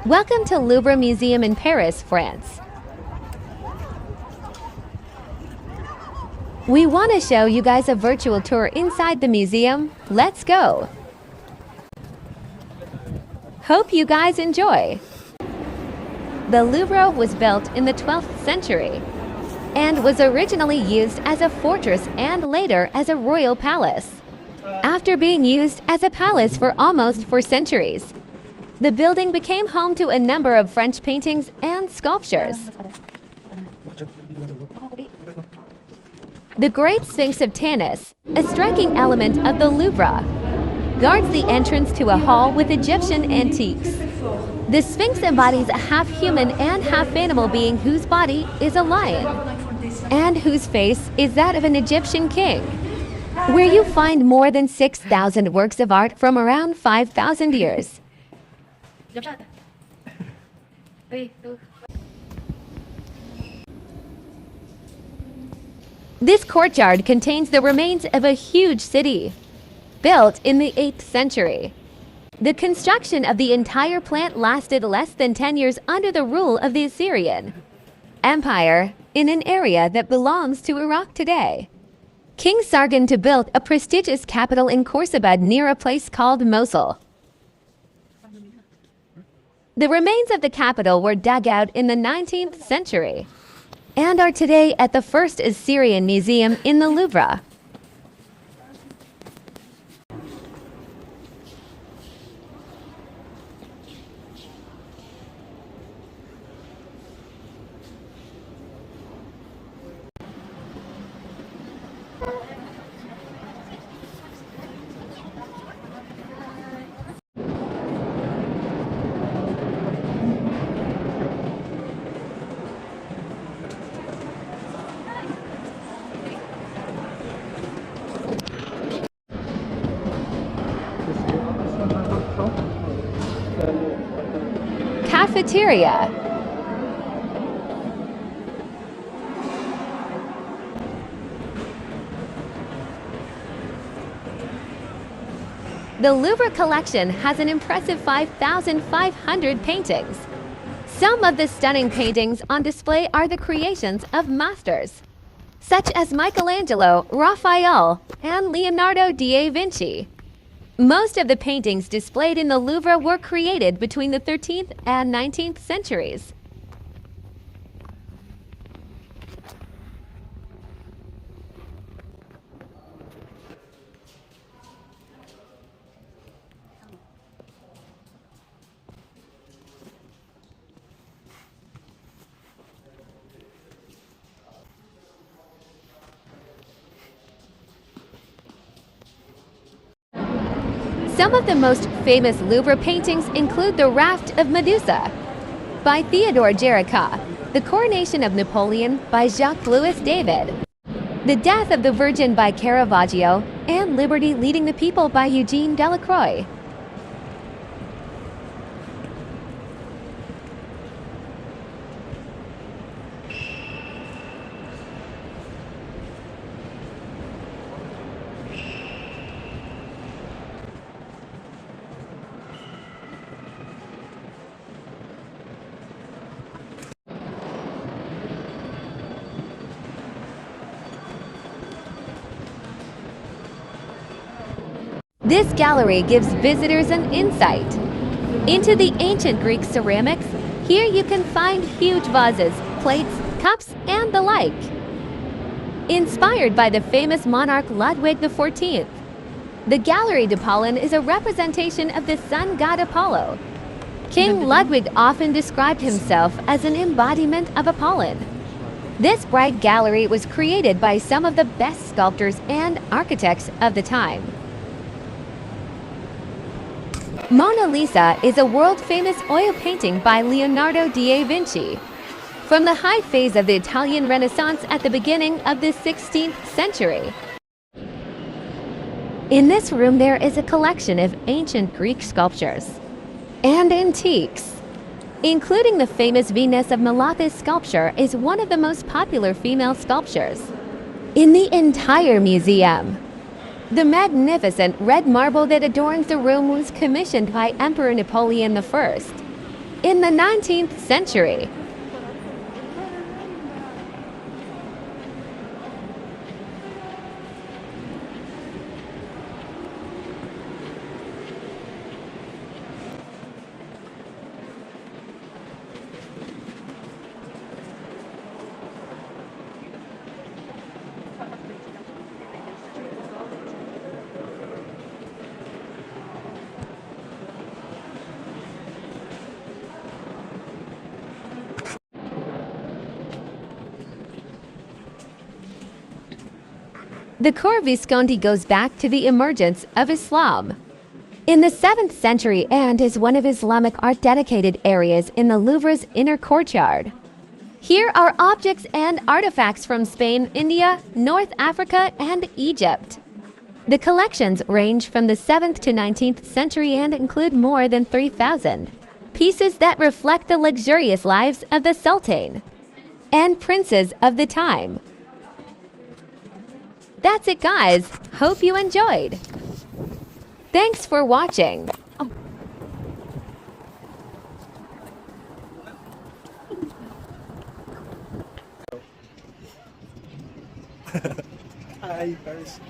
Welcome to Louvre Museum in Paris, France. We want to show you guys a virtual tour inside the museum. Let's go! Hope you guys enjoy! The Louvre was built in the 12th century and was originally used as a fortress and later as a royal palace. After being used as a palace for almost 4 centuries, the building became home to a number of French paintings and sculptures. The Great Sphinx of Tanis, a striking element of the Louvre, guards the entrance to a hall with Egyptian antiques. The Sphinx embodies a half-human and half-animal being whose body is a lion, and whose face is that of an Egyptian king, where you find more than 6,000 works of art from around 5,000 years. This courtyard contains the remains of a huge city, built in the 8th century. The construction of the entire plant lasted less than 10 years under the rule of the Assyrian Empire in an area that belongs to Iraq today. King Sargon built a prestigious capital in Khorsabad near a place called Mosul. The remains of the capital were dug out in the 19th century and are today at the First Assyrian Museum in the Louvre. Cafeteria. The Louvre collection has an impressive 5,500 paintings. Some of the stunning paintings on display are the creations of masters, such as Michelangelo, Raphael, and Leonardo da Vinci. Most of the paintings displayed in the Louvre were created between the 13th and 19th centuries. Some of the most famous Louvre paintings include The Raft of Medusa by Theodore Géricault, The Coronation of Napoleon by Jacques-Louis David, The Death of the Virgin by Caravaggio, and Liberty Leading the People by Eugene Delacroix. This gallery gives visitors an insight into the ancient Greek ceramics. Here you can find huge vases, plates, cups, and the like. Inspired by the famous monarch Ludwig XIV, the Gallery d'Apollon is a representation of the sun god Apollo. King Ludwig often described himself as an embodiment of Apollon. This bright gallery was created by some of the best sculptors and architects of the time. Mona Lisa is a world-famous oil painting by Leonardo da Vinci from the high phase of the Italian Renaissance at the beginning of the 16th century. In this room there is a collection of ancient Greek sculptures and antiques, including the famous Venus of Miloth's sculpture is one of the most popular female sculptures in the entire museum. The magnificent red marble that adorns the room was commissioned by Emperor Napoleon I. in the 19th century. The core Visconti goes back to the emergence of Islam in the 7th century and is one of Islamic art dedicated areas in the Louvre's inner courtyard. Here are objects and artifacts from Spain, India, North Africa, and Egypt. The collections range from the 7th to 19th century and include more than 3,000 pieces that reflect the luxurious lives of the Sultan and princes of the time. That's it, guys. Hope you enjoyed. Thanks for watching. Hi, Paris.